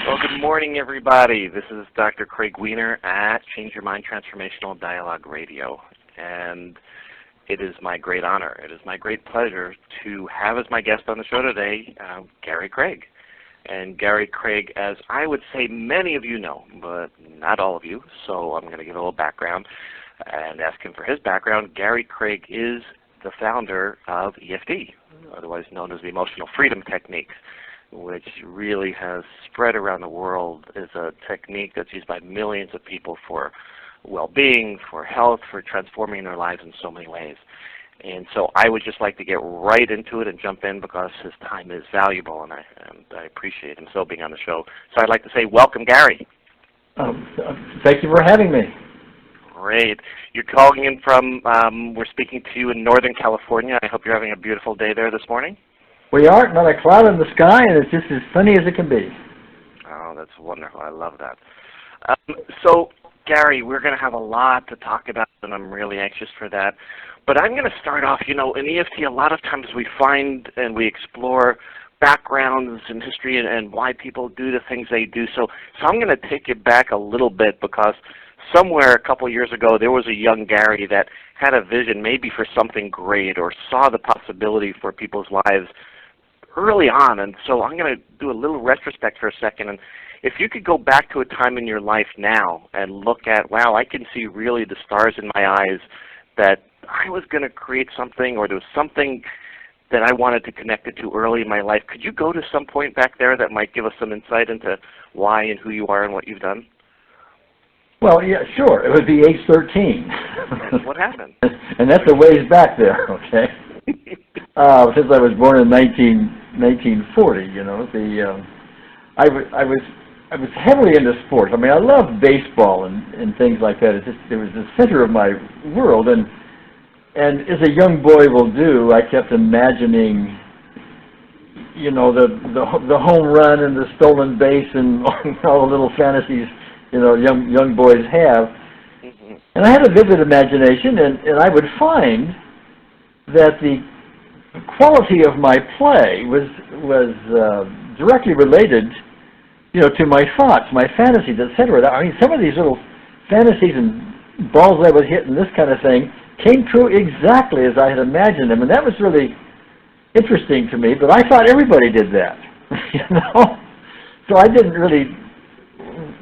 Well, good morning, everybody. This is Dr. Craig Weiner at Change Your Mind Transformational Dialogue Radio. And it is my great honor, it is my great pleasure to have as my guest on the show today, Gary Craig. And Gary Craig, as I would say many of you know, but not all of you, so I'm going to give a little background and ask him for his background. Gary Craig is the founder of EFT, otherwise known as the Emotional Freedom Techniques, which really has spread around the world as a technique that's used by millions of people for well-being, for health, for transforming their lives in so many ways. And so I would just like to get right into it and jump in because his time is valuable, and I appreciate him so being on the show. So I'd like to say welcome, Gary. Thank you for having me. Great. You're calling in from, we're speaking to you in Northern California. I hope you're having a beautiful day there this morning. We are, not a cloud in the sky, and it's just as sunny as it can be. Oh, that's wonderful. I love that. So, Gary, we're going to have a lot to talk about, and I'm really anxious for that. But I'm going to start off, you know, in EFT, a lot of times we find and we explore backgrounds and history and why people do the things they do. So I'm going to take it back a little bit because somewhere a couple years ago there was a young Gary that had a vision maybe for something great or saw the possibility for people's lives early on. And so I'm going to do a little retrospect for a second. And if you could go back to a time in your life now and look at, wow, I can see really the stars in my eyes that I was going to create something, or there was something that I wanted to connect it to early in my life. Could you go to some point back there that might give us some insight into why and who you are and what you've done? Well, yeah, sure. It would be age 13. What happened? And that's a ways back there, okay? Since I was born in 1940, you know, I was heavily into sports. I mean, I loved baseball and things like that. It was the center of my world, and as a young boy will do, I kept imagining, you know, the home run and the stolen base and all the little fantasies, you know, young boys have. Mm-hmm. And I had a vivid imagination, and I would find that the quality of my play was directly related, you know, to my thoughts, my fantasies, etc. I mean, some of these little fantasies and balls I would hit and this kind of thing came true exactly as I had imagined them, and that was really interesting to me. But I thought everybody did that, you know. So I didn't really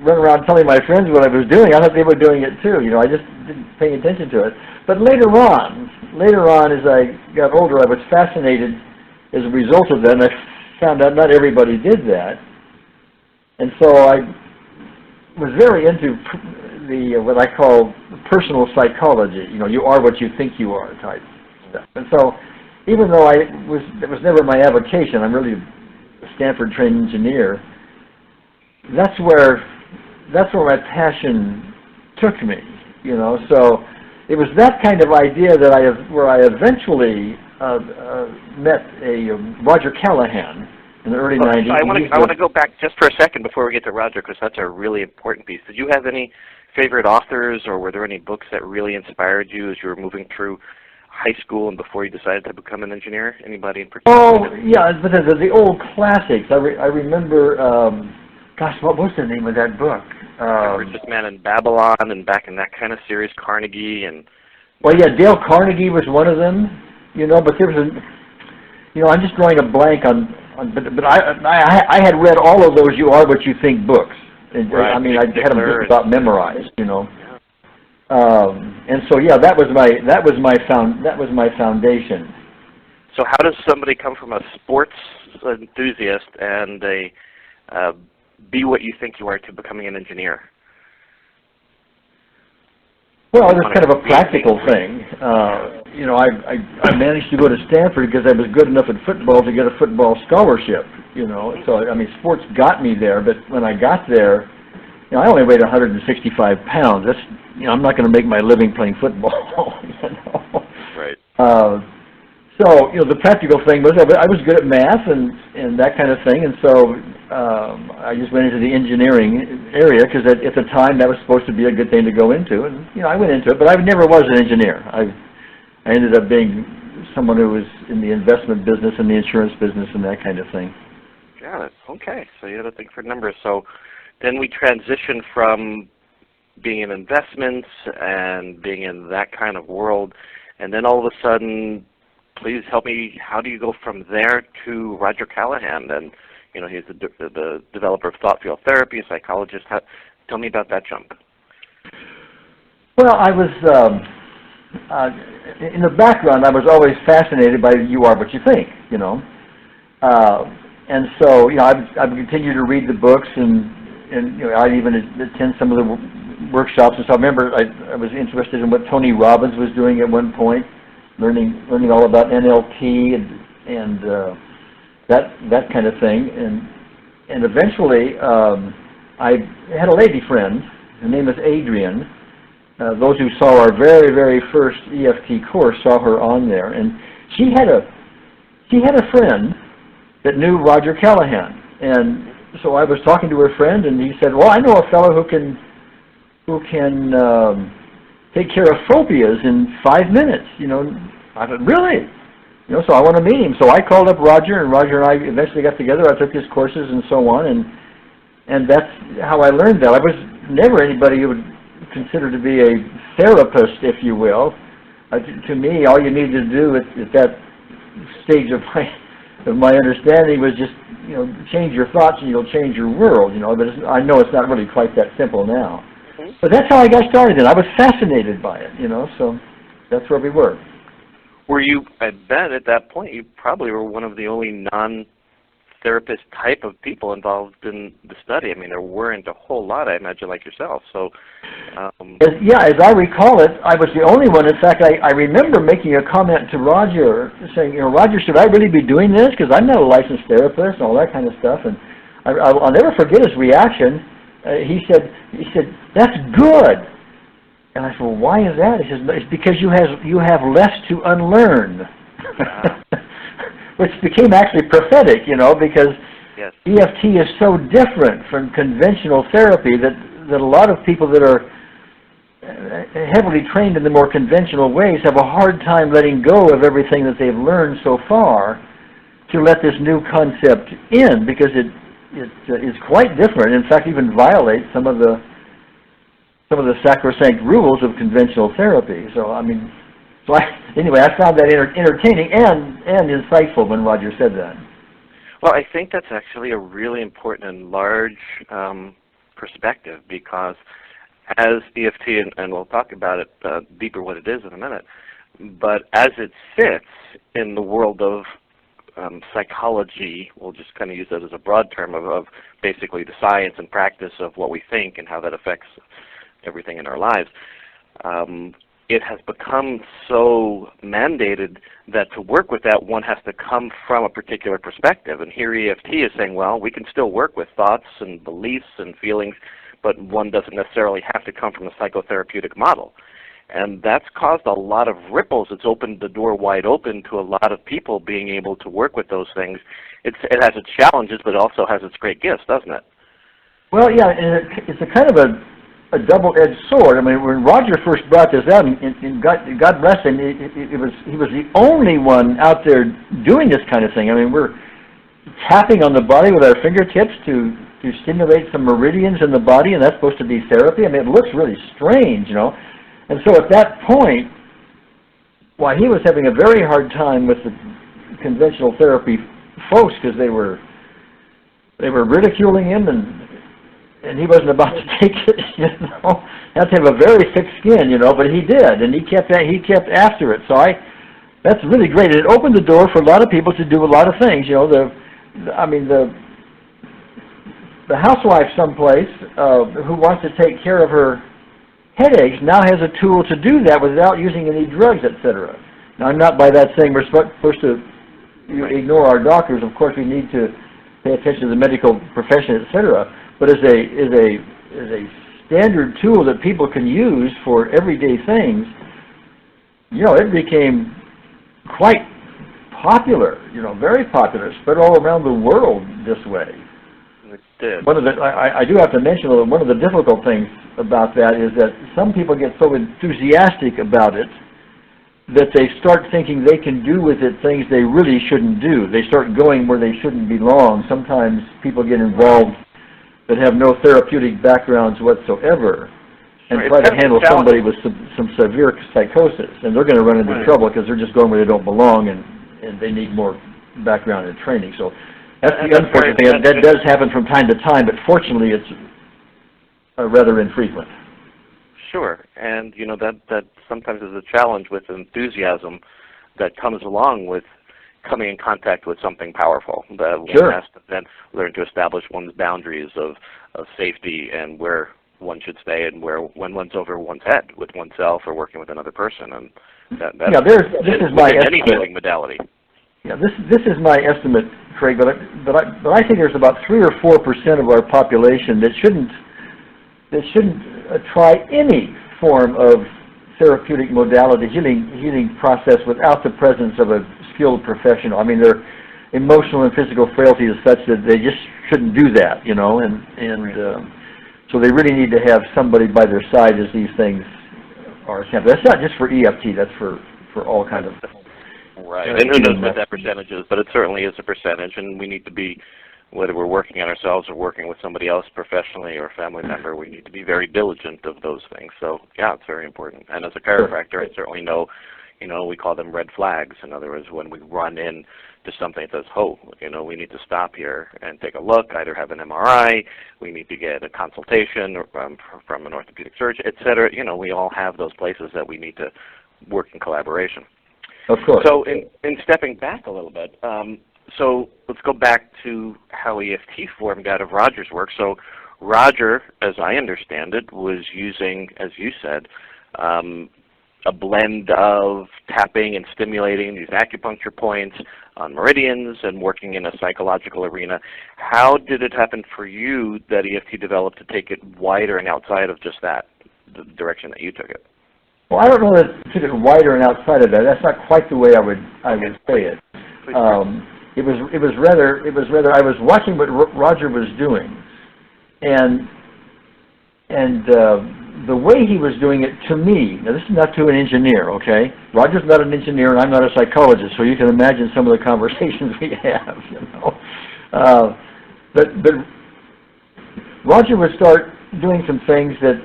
run around telling my friends what I was doing. I thought they were doing it too. You know, I just didn't pay attention to it. But later on, as I got older, I was fascinated as a result of that, and I found out not everybody did that. And so I was very into the what I call personal psychology. You know, you are what you think you are type stuff. And so, even though it was never my avocation, I'm really a Stanford-trained engineer. That's where my passion took me. You know, so it was that kind of idea that where I eventually met a Roger Callahan in the early 90s. I want to go back just for a second before we get to Roger, because that's a really important piece. Did you have any favorite authors, or were there any books that really inspired you as you were moving through high school and before you decided to become an engineer? Anybody in particular? Oh, yeah, but the old classics. I remember, gosh, what was the name of that book? Richest Man in Babylon, and back in that kind of series, Carnegie. And well, yeah, Dale Carnegie was one of them, you know, but there was you know, I'm just drawing a blank but I had read all of those You Are What You Think books. Right. I mean, I had them just about memorized, you know. And so, yeah, that was my foundation. So, how does somebody come from a sports enthusiast and be what you think you are to becoming an engineer? Well, it's kind of a practical thing. You know, I managed to go to Stanford because I was good enough at football to get a football scholarship, you know. So, I mean, sports got me there, but when I got there, you know, I only weighed 165 pounds. That's, you know, I'm not going to make my living playing football, you know. Right. So, you know, the practical thing was I was good at math and that kind of thing, and so I just went into the engineering area because at the time that was supposed to be a good thing to go into, and you know, I went into it, but I never was an engineer. I ended up being someone who was in the investment business and the insurance business and that kind of thing. Got it. Okay, so you had to think for numbers. So then we transition from being in investments and being in that kind of world, and then all of a sudden, please help me, how do you go from there to Roger Callahan? And, you know, he's the developer of thought field therapy, a psychologist. Tell me about that jump. Well, I was, in the background, I was always fascinated by you are what you think, you know. And so, you know, I would continue to read the books, and you know, I'd even attend some of the workshops. And so I remember I was interested in what Tony Robbins was doing at one point, learning all about NLP and that kind of thing. And eventually, I had a lady friend. Her name is Adrienne. Those who saw our very, very first EFT course saw her on there, and she had a friend that knew Roger Callahan. And so I was talking to her friend, and he said, "Well, I know a fellow who can take care of phobias in 5 minutes." You know, I said, "Really?" You know, so I want to meet him. So I called up Roger, and Roger and I eventually got together. I took his courses and so on, and that's how I learned that. I was never anybody who would consider to be a therapist, if you will. To me, all you needed to do at that stage of my understanding was just, you know, change your thoughts and you'll change your world. You know, but I know it's not really quite that simple now. Mm-hmm. But that's how I got started, and I was fascinated by it. You know, so that's where we were. Were you? I bet at that point you probably were one of the only non-therapist type of people involved in the study. I mean, there weren't a whole lot, I imagine, like yourself. So, as I recall it, I was the only one. In fact, I remember making a comment to Roger, saying, "You know, Roger, should I really be doing this? Because I'm not a licensed therapist and all that kind of stuff." And I'll never forget his reaction. He said, "That's good." And I said, "Well, why is that?" He says, "It's because you have less to unlearn." Which became actually prophetic, you know, because yes. EFT is so different from conventional therapy that a lot of people that are heavily trained in the more conventional ways have a hard time letting go of everything that they've learned so far to let this new concept in, because it is quite different. In fact, even violates some of the sacrosanct rules of conventional therapy. So I mean. Anyway, I found that entertaining and insightful when Roger said that. Well, I think that's actually a really important and large perspective, because as EFT, and we'll talk about it deeper what it is in a minute, but as it sits in the world of psychology, we'll just kind of use that as a broad term of basically the science and practice of what we think and how that affects everything in our lives. It has become so mandated that to work with that, one has to come from a particular perspective. And here EFT is saying, well, we can still work with thoughts and beliefs and feelings, but one doesn't necessarily have to come from a psychotherapeutic model. And that's caused a lot of ripples. It's opened the door wide open to a lot of people being able to work with those things. It has its challenges, but it also has its great gifts, doesn't it? Well, yeah, and it's a kind of a double-edged sword. I mean, when Roger first brought this out, and God bless him, he was the only one out there doing this kind of thing. I mean, we're tapping on the body with our fingertips to stimulate some meridians in the body, and that's supposed to be therapy. I mean, it looks really strange, you know. And so at that point, while he was having a very hard time with the conventional therapy folks, because they were ridiculing him, and he wasn't about to take it, you know. He had to have a very thick skin, you know, but he did, and he kept after it. So that's really great. And it opened the door for a lot of people to do a lot of things, you know. The housewife someplace who wants to take care of her headaches now has a tool to do that without using any drugs, etc. Now, I'm not by that saying we're supposed to ignore our doctors. Of course, we need to pay attention to the medical profession, etc. But as a standard tool that people can use for everyday things, you know, it became quite popular, you know, very popular, spread all around the world this way. It did. I do have to mention, one of the difficult things about that is that some people get so enthusiastic about it that they start thinking they can do with it things they really shouldn't do. They start going where they shouldn't belong. Sometimes people get involved that have no therapeutic backgrounds whatsoever and try to handle somebody with some severe psychosis, and they're going to run into trouble because they're just going where they don't belong, and they need more background and training. So that's the unfortunate thing. That does happen from time to time, but fortunately it's rather infrequent. Sure, and you know that sometimes is a challenge with enthusiasm that comes along with coming in contact with something powerful. That one has to then learn to establish one's boundaries of safety and where one should stay and when one's over one's head with oneself or working with another person. And this is my any healing modality. Yeah, this is my estimate, Craig. But I think there's about 3 or 4% of our population that shouldn't try any form of therapeutic modality, healing process without the presence of a skilled professional. I mean, their emotional and physical frailty is such that they just shouldn't do that, you know, so they really need to have somebody by their side as these things are attempted. That's not just for EFT, that's for all kinds of... Right, and who knows what that percentage is, but it certainly is a percentage, and we need to be, whether we're working on ourselves or working with somebody else professionally or a family member, we need to be very diligent of those things. So, yeah, it's very important. And as a chiropractor, I certainly know, you know, we call them red flags. In other words, when we run in to something that says, oh, you know, we need to stop here and take a look, either have an MRI, we need to get a consultation from an orthopedic surgeon, et cetera. You know, we all have those places that we need to work in collaboration. Of course. So in stepping back a little bit, so let's go back to how EFT formed out of Roger's work. So Roger, as I understand it, was using, as you said, a blend of tapping and stimulating these acupuncture points on meridians and working in a psychological arena. How did it happen for you that EFT developed to take it wider and outside of just that, the direction that you took it? Well, I don't know that it took it wider and outside of that. That's not quite the way I would say it. It was rather I was watching what Roger was doing, and the way he was doing it to me. Now, this is not to an engineer, okay? Roger's not an engineer, and I'm not a psychologist, so you can imagine some of the conversations we have, you know. But Roger would start doing some things that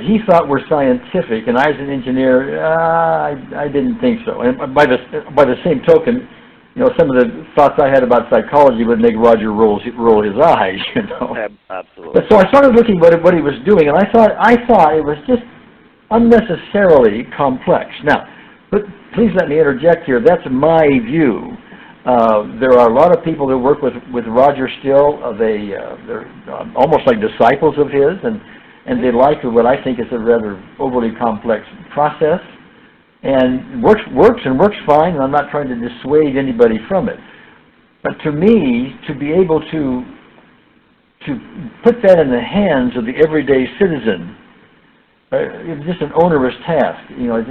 he thought were scientific, and I, as an engineer, I didn't think so. And by the same token, you know, some of the thoughts I had about psychology would make Roger roll his eyes, you know. Absolutely. But so I started looking at what he was doing, and I thought it was just unnecessarily complex. Now, but please let me interject here. That's my view. There are a lot of people that work with Roger still. They're almost like disciples of his, and they like what I think is a rather overly complex process, and works fine, and I'm not trying to dissuade anybody from it. But to me, to be able to put that in the hands of the everyday citizen, it was just an onerous task. You know, it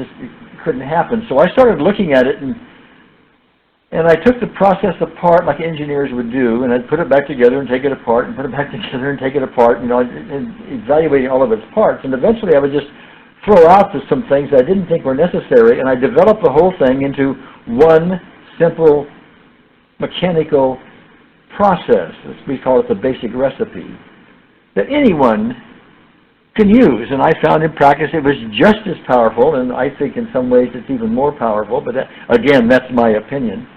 couldn't happen. So I started looking at it, and I took the process apart like engineers would do, and I'd put it back together and take it apart, and put it back together and take it apart, you know, and evaluating all of its parts. And eventually I would just throw out some things I didn't think were necessary, and I developed the whole thing into one simple mechanical process. We call it the basic recipe that anyone can use. And I found in practice it was just as powerful, and I think in some ways it's even more powerful, but again, that's my opinion.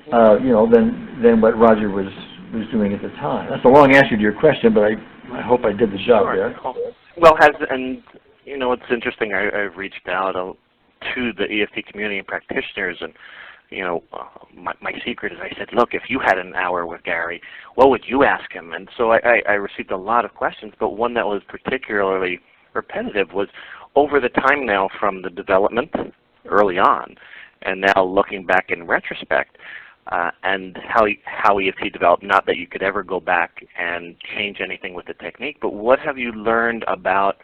You know, than what Roger was doing at the time. That's a long answer to your question, but I hope I did the job there. Well, and you know, it's interesting. I've reached out to the EFT community and practitioners, and you know, my secret is I said, look, if you had an hour with Gary, what would you ask him? And so I received a lot of questions, but one that was particularly repetitive was over the time now from the development early on, and now looking back in retrospect. And how EFT developed, not that you could ever go back and change anything with the technique, but what have you learned about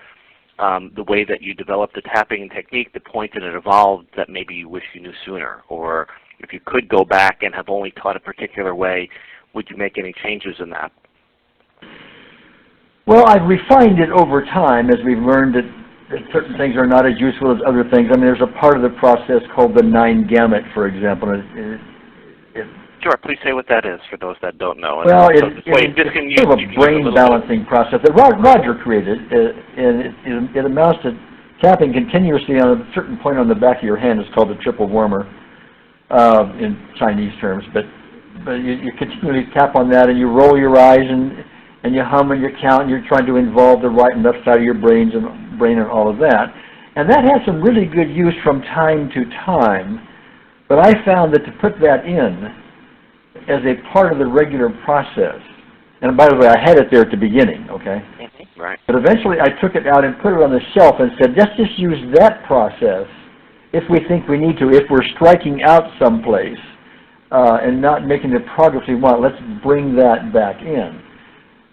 the way that you developed the tapping technique, the point that it evolved that maybe you wish you knew sooner? Or if you could go back and have only taught a particular way, would you make any changes in that? Well, I've refined it over time as we've learned that certain things are not as useful as other things. I mean, there's a part of the process called the 9-gamut, for example. Sure, please say what that is for those that don't know. Well, it's sort of a brain balancing process that Roger created, and it amounts to tapping continuously on a certain point on the back of your hand. It's called the triple warmer in Chinese terms, but you continually tap on that, and you roll your eyes, and you hum and you count, and you're trying to involve the right and left side of your brain and all of that. And that has some really good use from time to time, but I found that to put that in as a part of the regular process, and by the way, I had it there at the beginning, okay? Mm-hmm. Right. But eventually I took it out and put it on the shelf and said, let's just use that process if we think we need to. If we're striking out someplace and not making the progress we want, let's bring that back in.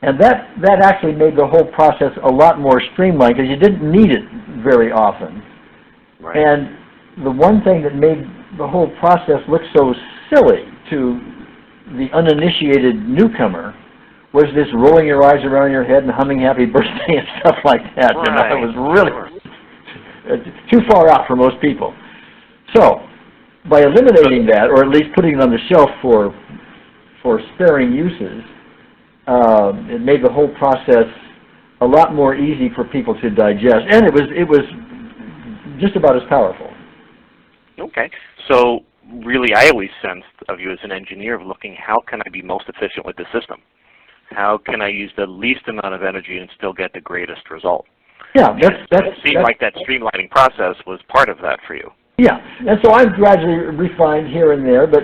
And that actually made the whole process a lot more streamlined because you didn't need it very often. Right. And the one thing that made the whole process look so silly to the uninitiated newcomer was this rolling your eyes around your head and humming happy birthday and stuff like that. Right. You know, it was really too far out for most people. So by eliminating that, or at least putting it on the shelf for sparing uses, it made the whole process a lot more easy for people to digest, and it was just about as powerful. Okay, so really I always sensed of you as an engineer of looking, how can I be most efficient with the system? How can I use the least amount of energy and still get the greatest result? Yeah, it seemed like that streamlining process was part of that for you. Yeah, and so I've gradually refined here and there, but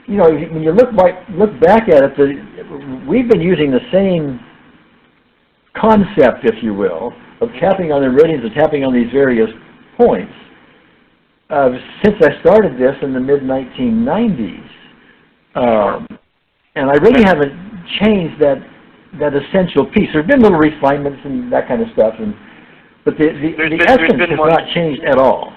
you know, when you look back at it, we've been using the same concept, if you will, of tapping on the meridians and tapping on these various points since I started this in the mid-1990s, and I really haven't changed that essential piece. There's been little refinements and that kind of stuff, but the essence has not changed at all.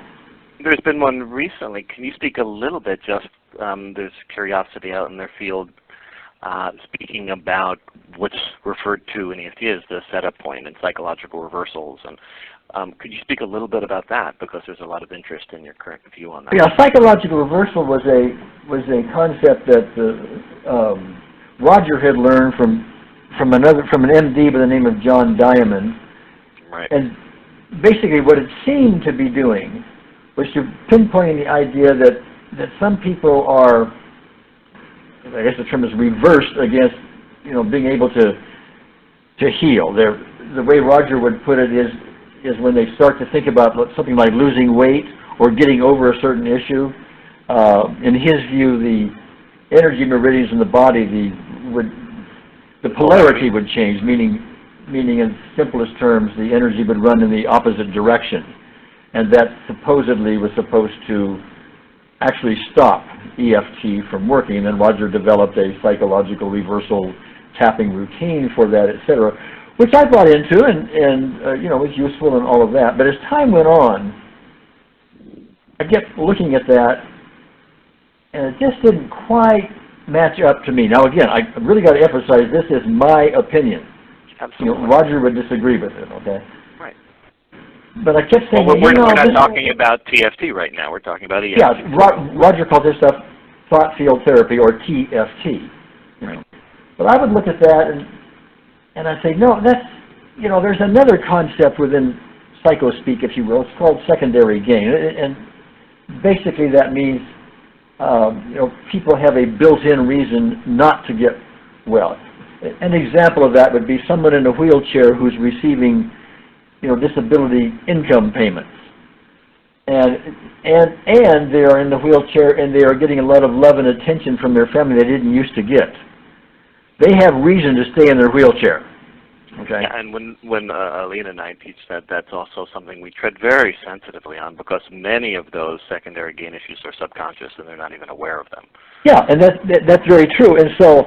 There's been one recently. Can you speak a little bit, just there's curiosity out in their field, speaking about what's referred to in EFT as the setup point and psychological reversals. And could you speak a little bit about that, because there's a lot of interest in your current view on that? Yeah, psychological reversal was a concept that Roger had learned from an MD by the name of John Diamond. Right. And basically what it seemed to be doing was to pinpoint the idea that some people are, I guess the term is reversed against, you know, being able to heal. The way Roger would put it is when they start to think about something like losing weight or getting over a certain issue. In his view, the energy meridians in the body, the polarity would change, meaning in simplest terms, the energy would run in the opposite direction. And that supposedly was supposed to actually stop EFT from working. And then Roger developed a psychological reversal tapping routine for that, etc., which I bought into and you know, was useful and all of that. But as time went on, I kept looking at that, and it just didn't quite match up to me. Now again, I really got to emphasize this is my opinion. Absolutely. You know, Roger would disagree with it, okay? Right. But I kept saying, well, we're not talking about TFT right now. We're talking about EFT. Yeah, Roger calls this stuff thought field therapy, or TFT. Right. But I would look at that and I'd say, no, that's, you know, there's another concept within psychospeak, if you will. It's called secondary gain, and basically that means you know, people have a built-in reason not to get well. An example of that would be someone in a wheelchair who's receiving, you know, disability income payments, and they are in the wheelchair and they are getting a lot of love and attention from their family they didn't used to get. They have reason to stay in their wheelchair. Okay. Yeah, and when Alina and I teach that, that's also something we tread very sensitively on, because many of those secondary gain issues are subconscious and they're not even aware of them. Yeah, and that's very true. And so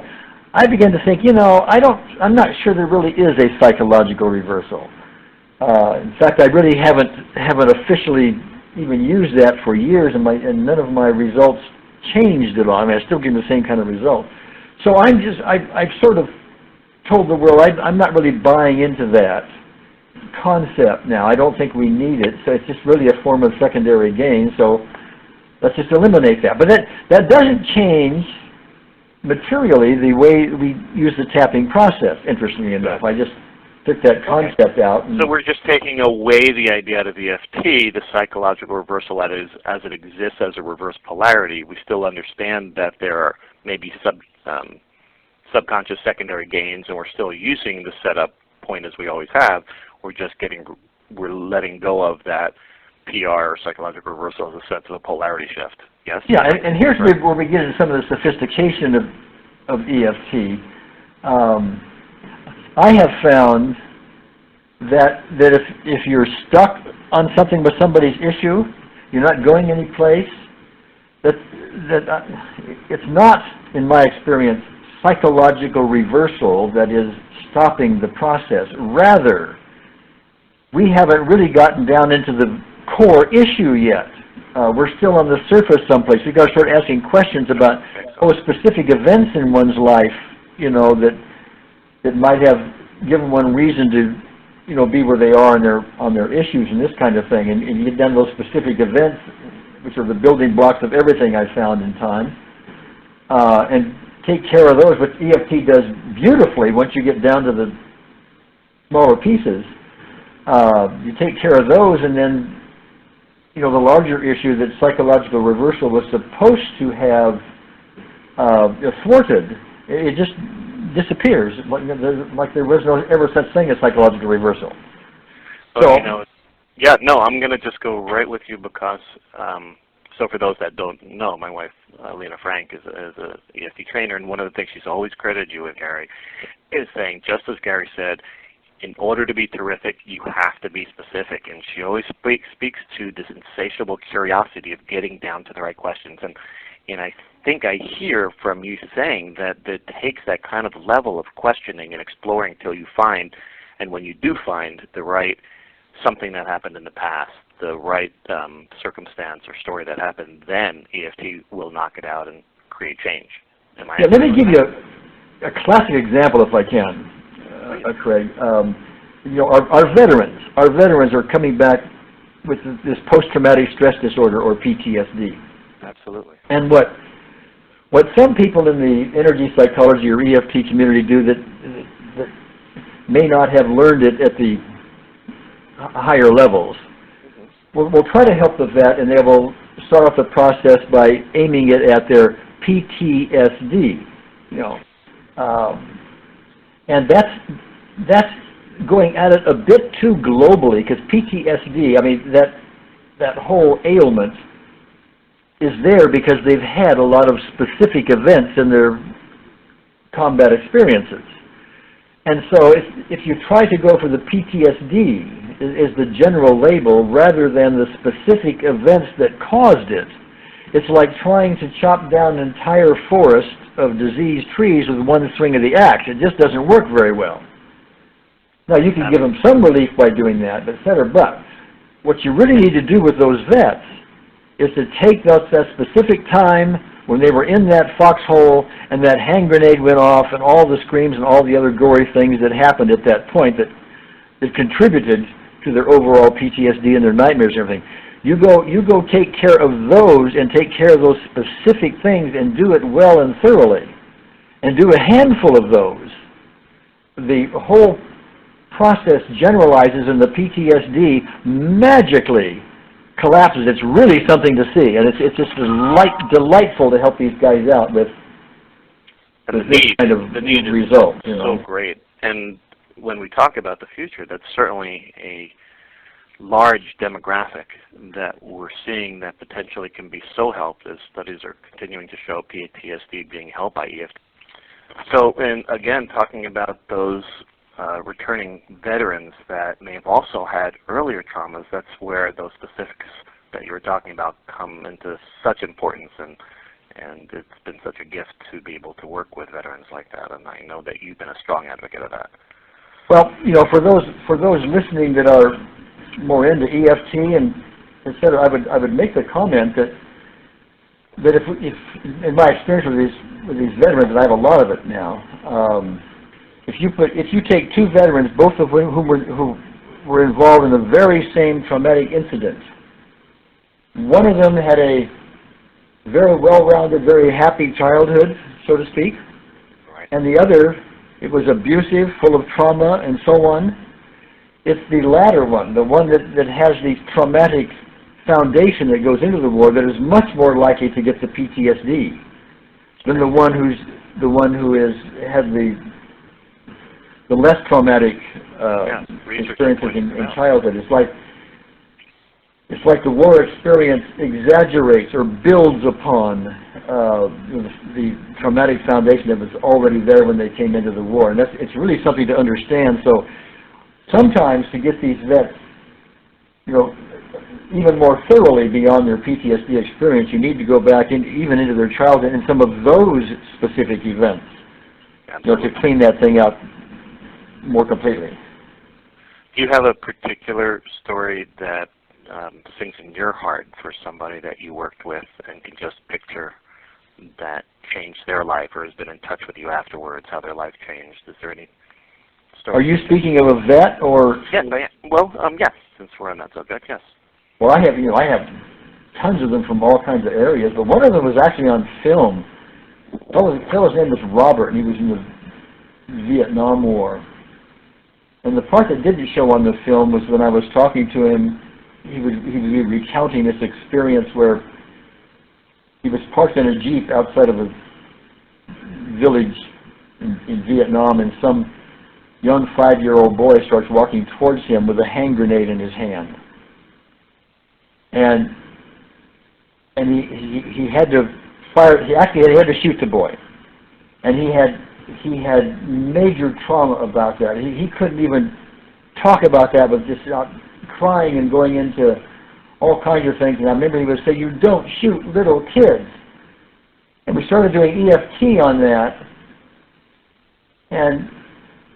I began to think, you know, I'm not sure there really is a psychological reversal. In fact, I really haven't officially even used that for years, and none of my results changed at all. I mean, I still get the same kind of result. So I've sort of told the world I'm not really buying into that. concept now. I don't think we need it, so it's just really a form of secondary gain, so let's just eliminate that. But that doesn't change materially the way we use the tapping process, interestingly enough. I just took that concept out. So we're just taking away the idea out of EFT, the psychological reversal as it exists as a reverse polarity. We still understand that there are maybe subconscious secondary gains, and we're still using the setup point as we always have. We're letting go of that PR or psychological reversal as a sense of a polarity shift. Yes? Yeah, and here's where we get into some of the sophistication of EFT. I have found that if you're stuck on something with somebody's issue, you're not going any place, it's not, in my experience, psychological reversal that is stopping the process. Rather, we haven't really gotten down into the core issue yet. We're still on the surface someplace. We've got to start asking questions about specific events in one's life, that might have given one reason to, be where they are on their issues and this kind of thing. And you get down to those specific events, which are the building blocks of everything I found in time, and take care of those, which EFT does beautifully once you get down to the smaller pieces. You take care of those, and then, the larger issue that psychological reversal was supposed to have thwarted, it just disappears, like there was no ever such thing as psychological reversal. So, I'm going to just go right with you because, so for those that don't know, my wife, Lena Frank, is a EFT trainer, and one of the things she's always credited you with, Gary, is saying, just as Gary said, in order to be terrific, you have to be specific. And she always speaks to this insatiable curiosity of getting down to the right questions. And I think I hear from you saying that it takes that kind of level of questioning and exploring till you find, and when you do find the right something that happened in the past, the right circumstance or story that happened, then EFT will knock it out and create change. Let me give you a classic example, if I can, Craig. Our veterans are coming back with this post-traumatic stress disorder, or PTSD. Absolutely. And what some people in the energy psychology or EFT community do that may not have learned it at the higher levels, we'll try to help the vet, and they will start off the process by aiming it at their PTSD. And that's going at it a bit too globally, because PTSD, that whole ailment is there because they've had a lot of specific events in their combat experiences. And so if you try to go for the PTSD is the general label rather than the specific events that caused it, it's like trying to chop down an entire forest of diseased trees with one swing of the axe. It just doesn't work very well. Now, you can give them some relief by doing that, etc. But what you really need to do with those vets is to take that specific time when they were in that foxhole and that hand grenade went off and all the screams and all the other gory things that happened at that point that contributed to their overall PTSD and their nightmares and everything. You go take care of those and take care of those specific things and do it well and thoroughly, and do a handful of those. The whole process generalizes, and the PTSD magically collapses. It's really something to see, and it's just delightful to help these guys out with this kind of result. So great. And when we talk about the future, that's certainly a large demographic that we're seeing that potentially can be so helped, as studies are continuing to show PTSD being helped by EFT. So, and again, talking about those returning veterans that may have also had earlier traumas, that's where those specifics that you were talking about come into such importance, and it's been such a gift to be able to work with veterans like that, and I know that you've been a strong advocate of that. Well, for those listening that are more into EFT and etc., I would make the comment that if in my experience with these veterans, and I have a lot of it now, if you take two veterans, both of whom were involved in the very same traumatic incident. One of them had a very well-rounded, very happy childhood, so to speak, Right. and the other, it was abusive, full of trauma, and so on. It's the latter one, the one that has the traumatic foundation that goes into the war, that is much more likely to get the PTSD than the one who had the less traumatic experiences in childhood. It's like the war experience exaggerates or builds upon the traumatic foundation that was already there when they came into the war, and it's really something to understand. So sometimes to get these vets, even more thoroughly beyond their PTSD experience, you need to go back even into their childhood and some of those specific events, to clean that thing out more completely. Do you have a particular story that sings in your heart for somebody that you worked with and can just picture that changed their life or has been in touch with you afterwards, how their life changed? Is there any story? Are you speaking of a vet or? Yes, yes, since we're on that subject, yes. Well, I have tons of them from all kinds of areas, but one of them was actually on film. The fellow's name was Robert, and he was in the Vietnam War. And the part that didn't show on the film was when I was talking to him, he would be recounting this experience where he was parked in a Jeep outside of a village in Vietnam, and some young 5-year-old boy starts walking towards him with a hand grenade in his hand. And he had to fire. He had to shoot the boy, and he had major trauma about that. He couldn't even talk about that, but just crying and going into all kinds of things. And I remember he would say, "You don't shoot little kids." And we started doing EFT on that, and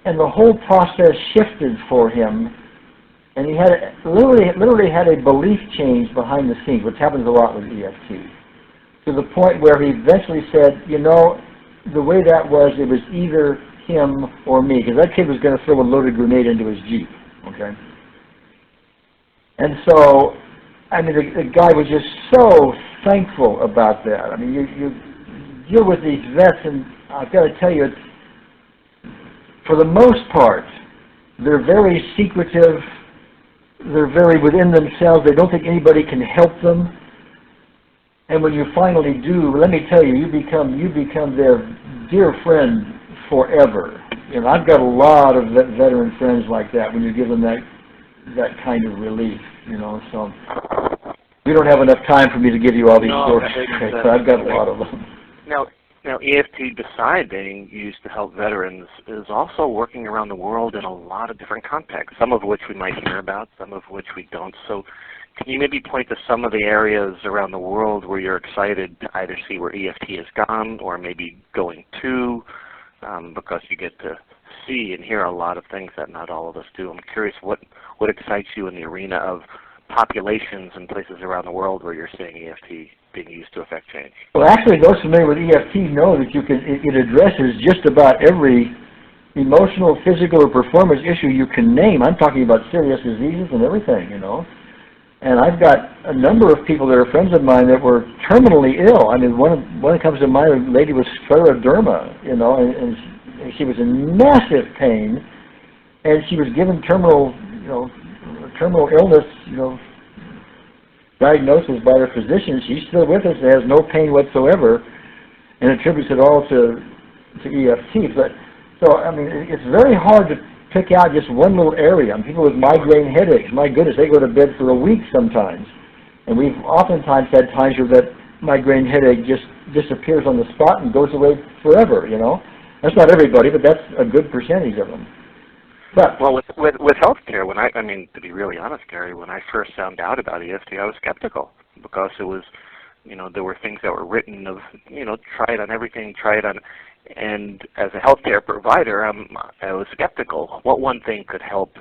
the whole process shifted for him. And he had literally had a belief change behind the scenes, which happens a lot with EFT, to the point where he eventually said, the way that was, it was either him or me, because that kid was going to throw a loaded grenade into his Jeep, okay? And so, the guy was just so thankful about that. You deal with these vets, and I've got to tell you, for the most part, they're very secretive. They're very within themselves. They don't think anybody can help them. And when you finally do, let me tell you, you become their dear friend forever. I've got a lot of veteran friends like that when you give them that kind of relief. So we don't have enough time for me to give you all these stories. So I've got a lot of them. Now, EFT, besides being used to help veterans, is also working around the world in a lot of different contexts, some of which we might hear about, some of which we don't. So can you maybe point to some of the areas around the world where you're excited to either see where EFT has gone or maybe going to, because you get to see and hear a lot of things that not all of us do. I'm curious what excites you in the arena of populations and places around the world where you're seeing EFT being used to affect change? Well, actually, those familiar with EFT know that it addresses just about every emotional, physical, or performance issue you can name. I'm talking about serious diseases and everything, And I've got a number of people that are friends of mine that were terminally ill. One that comes to mind, a lady with scleroderma, and she was in massive pain, and she was given terminal illness, diagnosis by her physician. She's still with us and has no pain whatsoever, and attributes it all to EFT. But it's very hard to pick out just one little area. People with migraine headaches, my goodness, they go to bed for a week sometimes, and we've oftentimes had times where that migraine headache just disappears on the spot and goes away forever. That's not everybody, but that's a good percentage of them. But well, with healthcare, to be really honest, Gary, when I first found out about EFT, I was skeptical because it was, there were things that were written of, try it on everything, try it on, and as a healthcare provider, I was skeptical. What one thing could help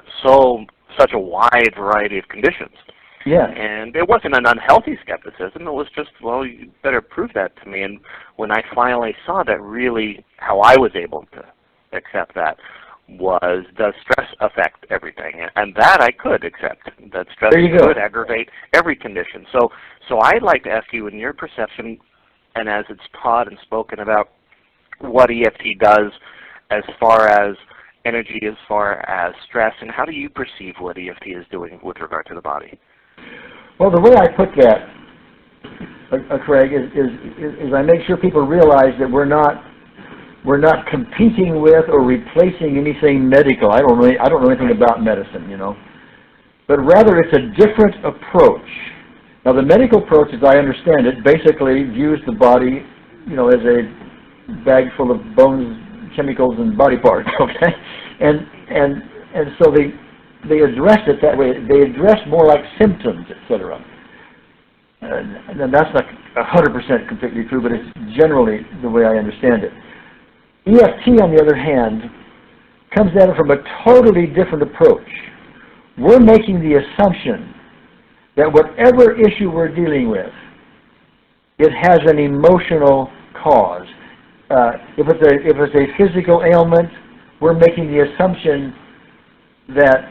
such a wide variety of conditions? Yeah. And it wasn't an unhealthy skepticism. It was just, well, you better prove that to me. And when I finally saw that, really how I was able to accept that was, does stress affect everything? And that I could accept, that stress There you go. could aggravate every condition. So I'd like to ask you, in your perception, and as it's taught and spoken about, what EFT does as far as energy, as far as stress, and how do you perceive what EFT is doing with regard to the body? Well, the way I put that, Craig, is I make sure people realize that we're not competing with or replacing anything medical. I don't know anything about medicine, you know, but rather it's a different approach. Now, the medical approach, as I understand it, basically views the body, you know, as a bag full of bones, chemicals, and body parts. Okay, and so they address it that way. They address more like symptoms, etc. And that's not 100% completely true, but it's generally the way I understand it. EFT, on the other hand, comes at it from a totally different approach. We're making the assumption that whatever issue we're dealing with, it has an emotional cause. If it's a physical ailment, we're making the assumption that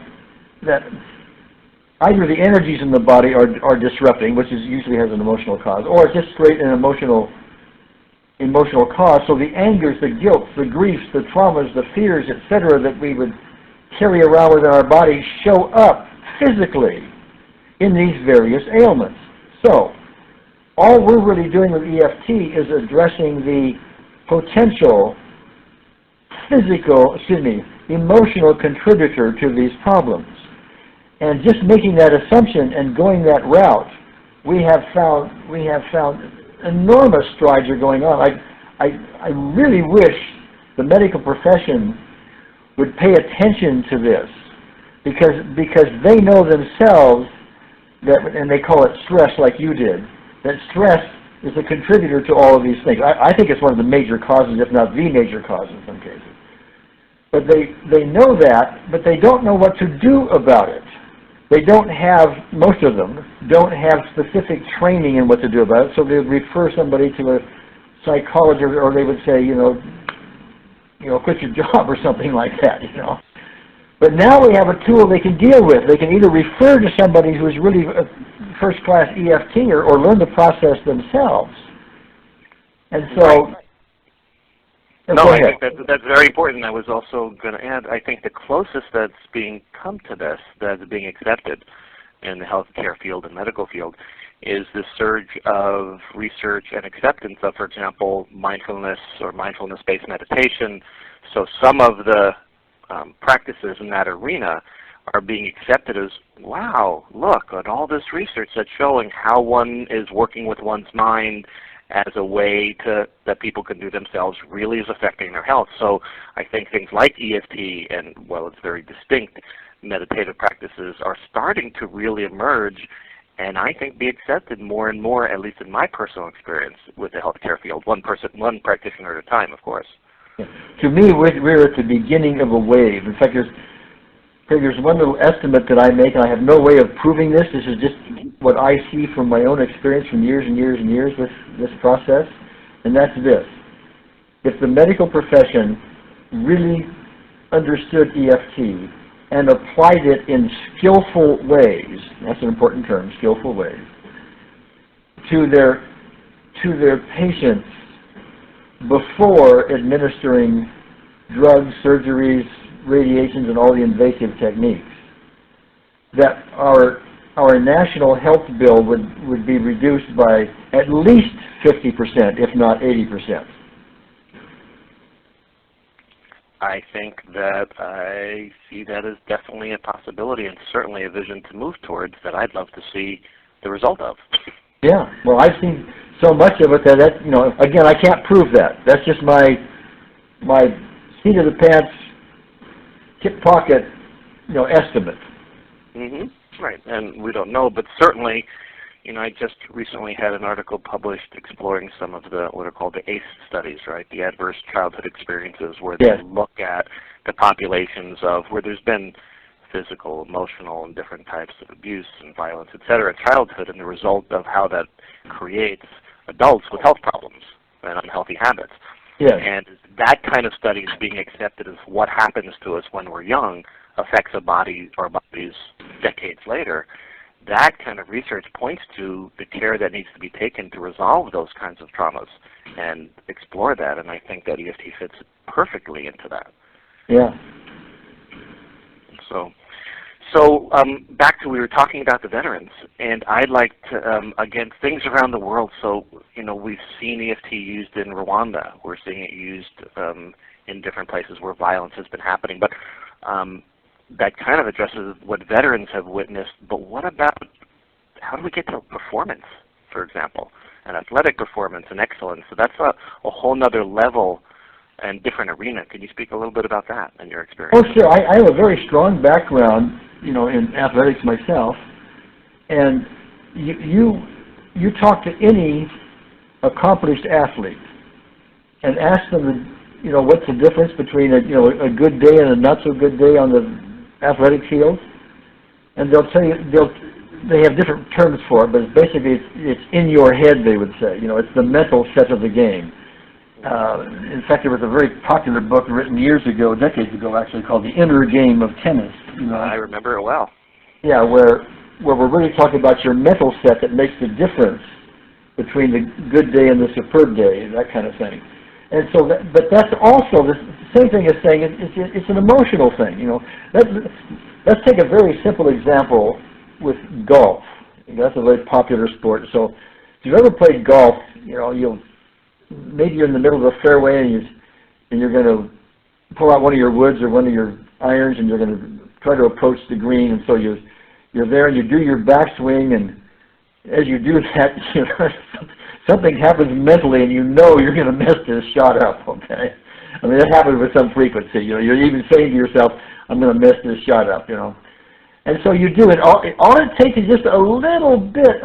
either the energies in the body are disrupting, which usually has an emotional cause, or it's just straight an emotional cause. So the angers, the guilt, the griefs, the traumas, the fears, etc., that we would carry around within our body show up physically in these various ailments. So all we're really doing with EFT is addressing the potential emotional contributor to these problems. And just making that assumption and going that route, we have found enormous strides are going on. I really wish the medical profession would pay attention to this, because they know themselves that, and they call it stress like you did, that stress is a contributor to all of these things. I think it's one of the major causes, if not the major cause in some cases. But they know that, but they don't know what to do about it. They don't have, most of them, don't have specific training in what to do about it, so they would refer somebody to a psychologist, or they would say, you know, quit your job or something like that, you know. But now we have a tool they can deal with. They can either refer to somebody who's really a first-class EFT or learn the process themselves. And so... Right. No, I think that's very important. I was also going to add, I think the closest that's being come to this, that's being accepted in the healthcare field and medical field, is the surge of research and acceptance of, for example, mindfulness or mindfulness-based meditation. So some of the practices in that arena are being accepted as, wow, look at all this research that's showing how one is working with one's mind as a way that people can do themselves really is affecting their health. So I think things like EFT and, well, it's very distinct meditative practices are starting to really emerge and I think be accepted more and more, at least in my personal experience with the healthcare field, one practitioner at a time, of course. Yeah. To me, we're at the beginning of a wave. In fact, there's one little estimate that I make, and I have no way of proving this. This is just what I see from my own experience from years and years and years with this process, and that's this. If the medical profession really understood EFT and applied it in skillful ways, that's an important term, skillful ways, to their patients before administering drugs, surgeries, radiations, and all the invasive techniques, that our national health bill would be reduced by at least 50%, if not 80%. I think that I see that as definitely a possibility and certainly a vision to move towards that I'd love to see the result of. Yeah, well, I've seen so much of it that you know, again, I can't prove that. That's just my seat of the pants, hip pocket, you know, estimate. Right, and we don't know, but certainly, you know, I just recently had an article published exploring some of the what are called the ACE studies, right? The adverse childhood experiences, where they look at the populations of where there's been physical, emotional, and different types of abuse and violence, et cetera, in childhood, and the result of how that creates adults with health problems and unhealthy habits. Yes. And that kind of study is being accepted as what happens to us when we're young affects our bodies decades later. That kind of research points to the care that needs to be taken to resolve those kinds of traumas and explore that, and I think that EFT fits perfectly into that. Yeah. So back to, we were talking about the veterans, and I'd like to, again, things around the world. So, we've seen EFT used in Rwanda. We're seeing it used in different places where violence has been happening. But that kind of addresses what veterans have witnessed. But what about, how do we get to performance, for example, and athletic performance and excellence? So that's a whole nother level and different arena. Can you speak a little bit about that and your experience? Oh, sure. I have a very strong background, in athletics myself, and you talk to any accomplished athlete and ask them, what's the difference between a good day and a not so good day on the athletic field, and they'll tell you they have different terms for it, but basically it's in your head, they would say. It's the mental set of the game. In fact, there was a very popular book written years ago, decades ago actually, called The Inner Game of Tennis. I remember it well. Yeah, where we're really talking about your mental set that makes the difference between the good day and the superb day, that kind of thing. And so, but that's also the same thing as saying it's an emotional thing. Let's take a very simple example with golf. That's a very popular sport. So, if you've ever played golf, maybe you're in the middle of the fairway and you're going to pull out one of your woods or one of your irons and you're going to try to approach the green, and so you're there and you do your backswing, and as you do that, something happens mentally and you're going to mess this shot up, okay? I mean, that happens with some frequency. You're even saying to yourself, I'm going to mess this shot up, And so you do it. All it takes is just a little bit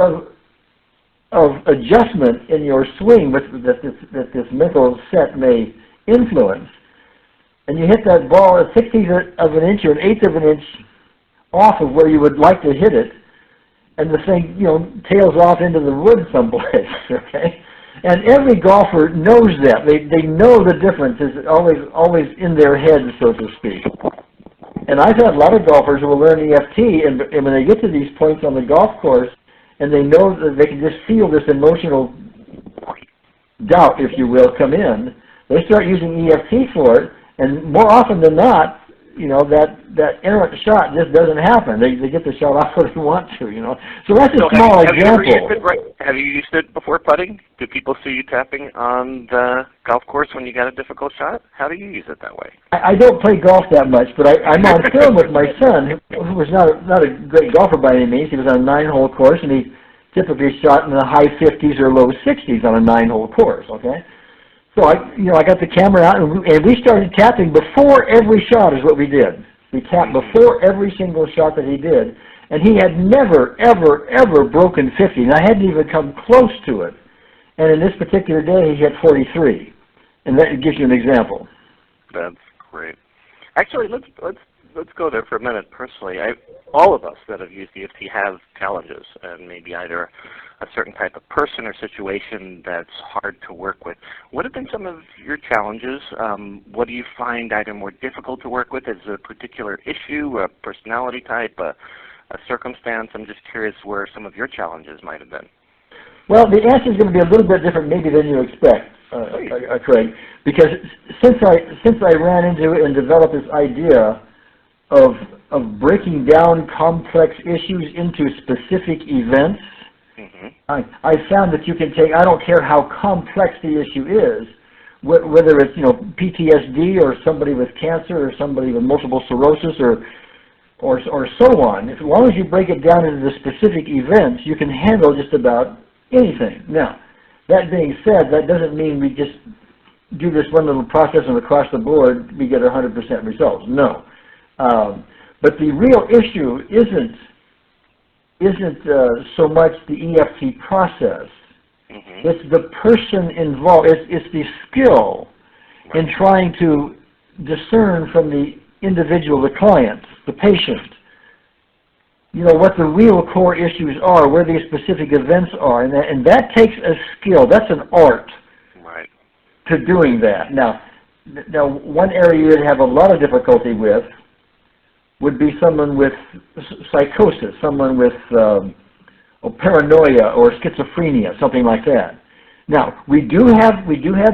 of adjustment in your swing that this mental set may influence, and you hit that ball a 1/60th of an inch or an 1/8 of an inch off of where you would like to hit it, and the thing, tails off into the woods someplace, okay? And every golfer knows that. They know the difference is always in their head, so to speak. And I've had a lot of golfers who will learn EFT, and when they get to these points on the golf course, and they know that they can just feel this emotional doubt, if you will, come in, they start using EFT for it, and more often than not, that errant shot just doesn't happen. They get the shot off where they want to, So that's a small example. Have you used it before putting? Do people see you tapping on the golf course when you got a difficult shot? How do you use it that way? I don't play golf that much, but I'm on film with my son, who was not a great golfer by any means. He was on a 9-hole course, and he typically shot in the high 50s or low 60s on a 9-hole course, okay? So I got the camera out, and we started tapping before every shot is what we did. We tapped before every single shot that he did, and he had never, ever, ever broken 50, and I hadn't even come close to it. And in this particular day, he hit 43, and that gives you an example. That's great. Actually, let's go there for a minute. Personally, all of us that have used EFT have challenges, and maybe either a certain type of person or situation that's hard to work with. What have been some of your challenges? What do you find either more difficult to work with? Is it a particular issue, a personality type, a circumstance? I'm just curious where some of your challenges might have been. Well, the answer is going to be a little bit different maybe than you expect, Craig, because since I ran into and developed this idea of breaking down complex issues into specific events, I found that you can take, I don't care how complex the issue is, whether it's PTSD or somebody with cancer or somebody with multiple sclerosis or so on. As long as you break it down into the specific events, you can handle just about anything. Now, that being said, that doesn't mean we just do this one little process and across the board we get 100% results. No. But the real issue isn't so much the EFT process. It's the person involved. It's the skill in trying to discern from the individual, the client, the patient, what the real core issues are, where these specific events are, and that takes a skill. That's an art. Right. to doing that. Now, one area you'd have a lot of difficulty with would be someone with psychosis, someone with paranoia or schizophrenia, something like that. Now, we do have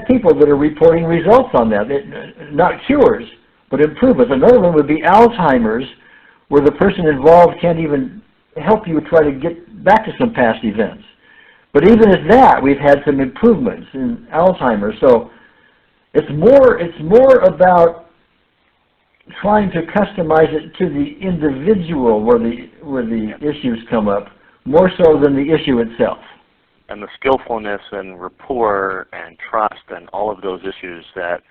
people that are reporting results on that, not cures, but improvements. Another one would be Alzheimer's, where the person involved can't even help you try to get back to some past events. But even at that, we've had some improvements in Alzheimer's. So it's more about trying to customize it to the individual where the issues come up, more so than the issue itself. And the skillfulness and rapport and trust and all of those issues that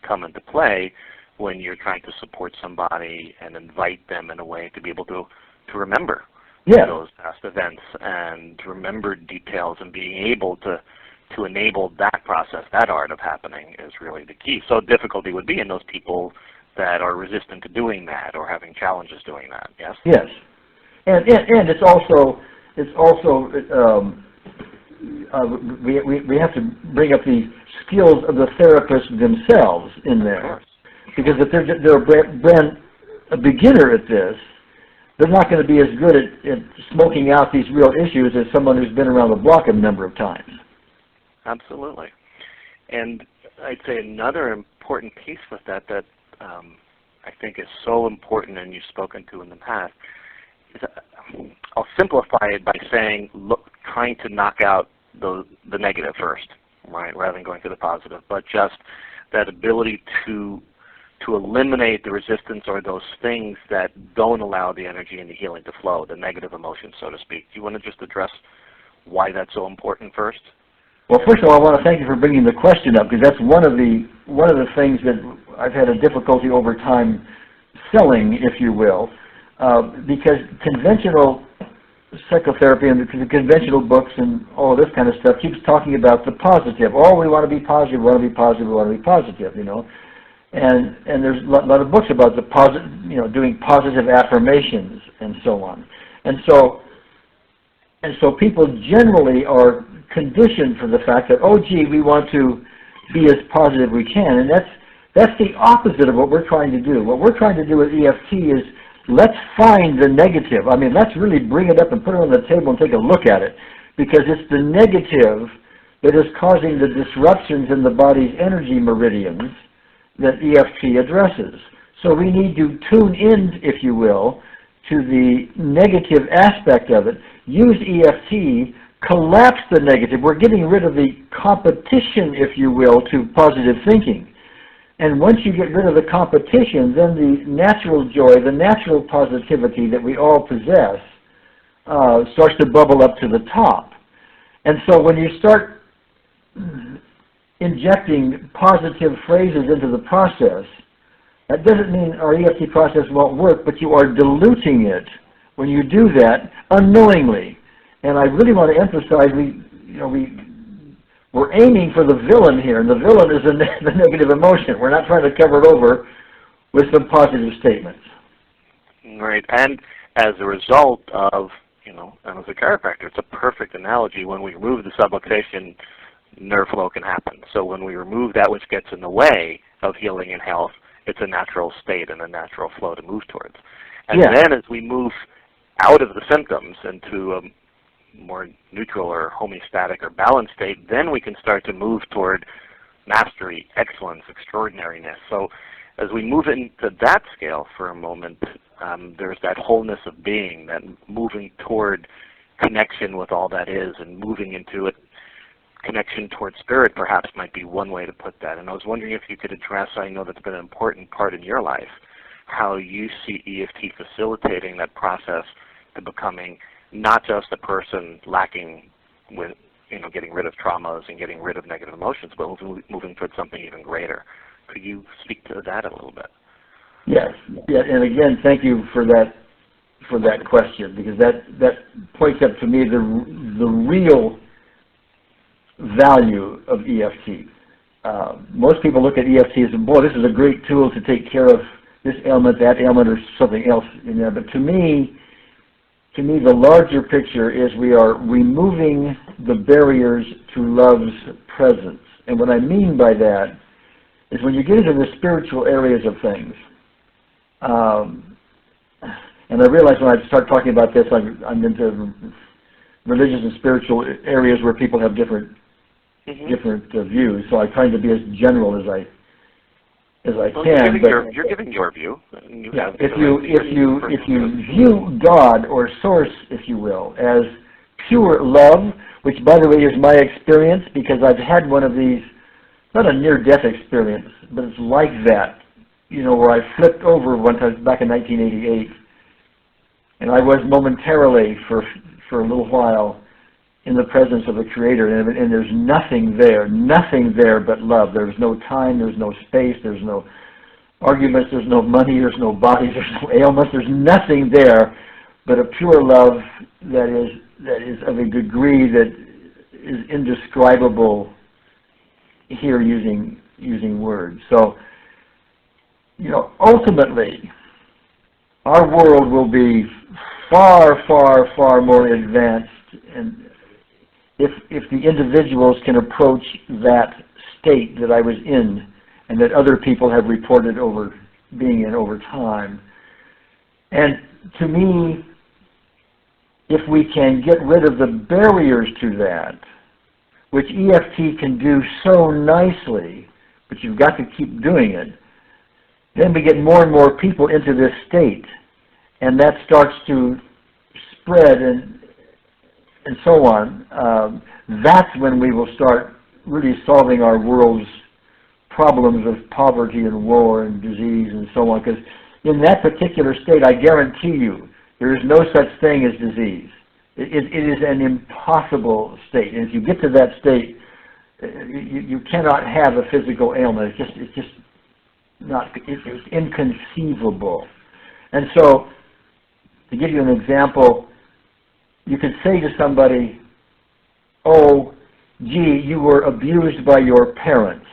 come into play when you're trying to support somebody and invite them in a way to be able to remember those past events and to remember details, and being able to enable that process, that art of happening, is really the key. So difficulty would be in those people that are resistant to doing that or having challenges doing that. Yes. Yes, and it's also we have to bring up the skills of the therapists themselves in there, because if they're a beginner at this, they're not going to be as good at smoking out these real issues as someone who's been around the block a number of times. Absolutely. And I'd say another important piece with that I think is so important, and you've spoken to in the past, is I'll simplify it by saying, look, trying to knock out the negative first, right, rather than going to the positive, but just that ability to eliminate the resistance or those things that don't allow the energy and the healing to flow, the negative emotions, so to speak. Do you want to just address why that's so important first? Well, first of all, I want to thank you for bringing the question up, because that's one of the things that I've had a difficulty over time selling, if you will, because conventional psychotherapy and the conventional books and all of this kind of stuff keeps talking about the positive. Oh, we want to be positive, we want to be positive, we want to be positive, you know. And there's a lot of books about the positive, you know, doing positive affirmations and so on. And so people generally are conditioned for the fact that, oh, gee, we want to be as positive as we can, and that's the opposite of what we're trying to do. What we're trying to do with EFT is, let's find the negative. I mean, let's really bring it up and put it on the table and take a look at it, because it's the negative that is causing the disruptions in the body's energy meridians that EFT addresses. So we need to tune in, if you will, to the negative aspect of it, use EFT, collapse the negative. We're getting rid of the competition, if you will, to positive thinking. And once you get rid of the competition, then the natural joy, the natural positivity that we all possess starts to bubble up to the top. And so when you start injecting positive phrases into the process, that doesn't mean our EFT process won't work, but you are diluting it when you do that unknowingly. And I really want to emphasize, we're aiming for the villain here, and the villain is the negative emotion. We're not trying to cover it over with some positive statements. Right, and as a result of, and as a chiropractor, it's a perfect analogy. When we remove the subluxation, nerve flow can happen. So when we remove that which gets in the way of healing and health, it's a natural state and a natural flow to move towards. And then as we move out of the symptoms into a more neutral or homeostatic or balanced state, then we can start to move toward mastery, excellence, extraordinariness. So as we move into that scale for a moment, there's that wholeness of being, that moving toward connection with all that is, and moving into it. Connection towards spirit perhaps might be one way to put that. And I was wondering if you could address, I know that's been an important part in your life, how you see EFT facilitating that process to becoming not just a person lacking with, getting rid of traumas and getting rid of negative emotions, but moving towards something even greater. Could you speak to that a little bit? Yes. Yeah, and again, thank you for that question, because that points up to me the real value of EFT. Most people look at EFT as, boy, this is a great tool to take care of this ailment, that ailment, or something else in there. But to me, the larger picture is we are removing the barriers to love's presence. And what I mean by that is when you get into the spiritual areas of things, and I realize when I start talking about this, I'm into religious and spiritual areas where people have different views. So I try to be as general as I can. You're giving your view. If you view God or Source, if you will, as pure love, which by the way is my experience because I've had one of these, not a near-death experience, but it's like that, where I flipped over one time back in 1988, and I was momentarily for a little while in the presence of the Creator, and there's nothing there but love. There's no time, there's no space, there's no arguments, there's no money, there's no bodies, there's no ailments, there's nothing there but a pure love that is of a degree that is indescribable here using words. So, ultimately, our world will be far, far, far more advanced, and if the individuals can approach that state that I was in and that other people have reported being in over time. And to me, if we can get rid of the barriers to that, which EFT can do so nicely, but you've got to keep doing it, then we get more and more people into this state, and that starts to spread and so on. That's when we will start really solving our world's problems of poverty and war and disease and so on, because in that particular state, I guarantee you, there is no such thing as disease. It is an impossible state. And if you get to that state, you cannot have a physical ailment. It's just not. It's inconceivable. And so, to give you an example, you could say to somebody, "Oh, gee, you were abused by your parents.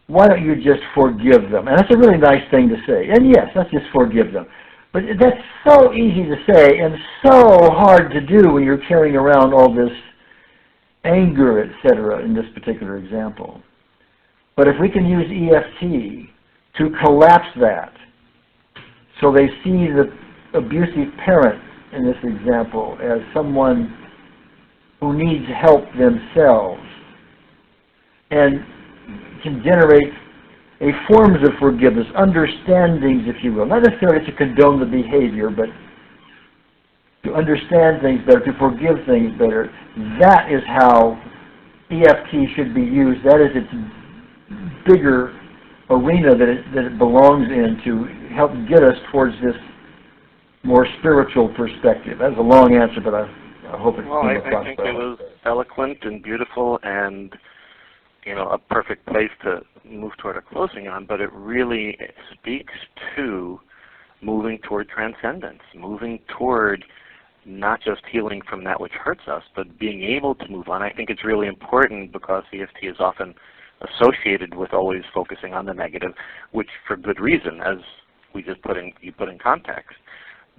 Why don't you just forgive them?" And that's a really nice thing to say. And yes, let's just forgive them. But that's so easy to say and so hard to do when you're carrying around all this anger, etc., in this particular example. But if we can use EFT to collapse that, so they see the abusive parent in this example as someone who needs help themselves, and can generate a forms of forgiveness, understandings, if you will, not necessarily to condone the behavior, but to understand things better, to forgive things better. That is how EFT should be used. That is its bigger arena that it belongs in to help get us towards this more spiritual perspective. That's a long answer, but I hope it came across. I think it was eloquent and beautiful and a perfect place to move toward a closing on, but it really speaks to moving toward transcendence, moving toward not just healing from that which hurts us, but being able to move on. I think it's really important because EFT is often associated with always focusing on the negative, which for good reason, as we just you put in context.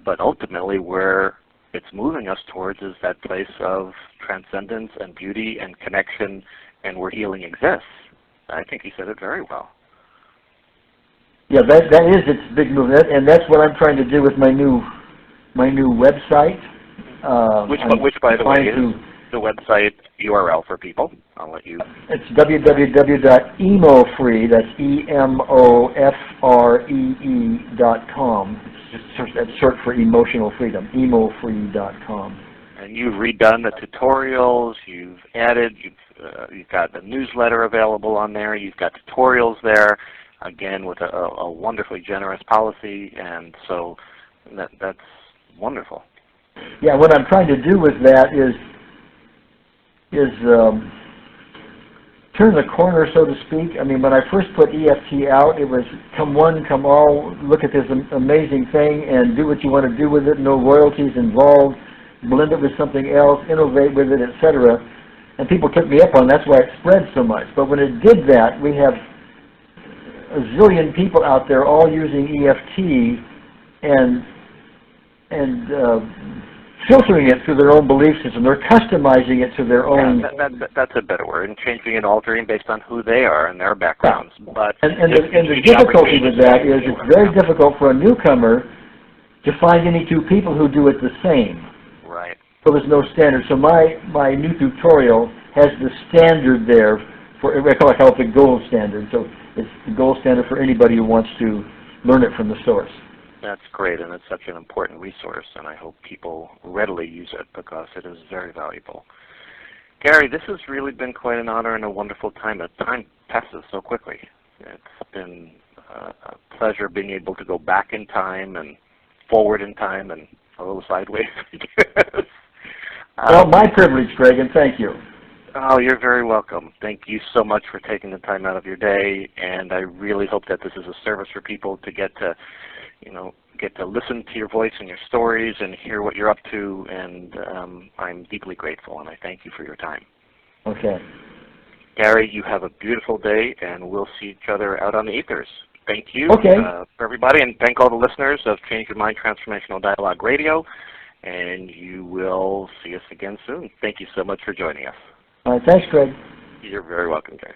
But ultimately where it's moving us towards is that place of transcendence and beauty and connection, and where healing exists. I think he said it very well. Yeah, that is its big movement, and that's what I'm trying to do with my new website. Which by the way, is the website URL for people. I'll let you. It's www.emofree. That's EMOFREE.com. That's short for emotional freedom. Emofree.com. And you've redone the tutorials. You've added. You've got the newsletter available on there. You've got tutorials there, again with a wonderfully generous policy, and so that's wonderful. Yeah, what I'm trying to do with that is turn the corner, so to speak. I mean, when I first put EFT out, it was come one, come all, look at this amazing thing and do what you want to do with it, no royalties involved, blend it with something else, innovate with it, etc. And people took me up on it. That's why it spread so much. But when it did that, we have a zillion people out there all using EFT and filtering it through their own belief system. They're customizing it to their own. That's a better word, and changing and altering based on who they are and their backgrounds. Yeah. But and the difficulty with that is it's very difficult for a newcomer to find any two people who do it the same. Right. So there's no standard. So my new tutorial has the standard there for, I call it the gold standard. So it's the gold standard for anybody who wants to learn it from the source. That's great, and it's such an important resource, and I hope people readily use it because it is very valuable. Gary, this has really been quite an honor and a wonderful time. Time passes so quickly. It's been a pleasure being able to go back in time and forward in time and a little sideways, I guess. Well, my privilege, Greg, and thank you. Oh, you're very welcome. Thank you so much for taking the time out of your day, and I really hope that this is a service for people to get to listen to your voice and your stories and hear what you're up to, and I'm deeply grateful, and I thank you for your time. Okay. Gary, you have a beautiful day, and we'll see each other out on the ethers. Thank you for everybody, and thank all the listeners of Change Your Mind Transformational Dialogue Radio, and you will see us again soon. Thank you so much for joining us. All right, thanks, Greg. You're very welcome, Gary.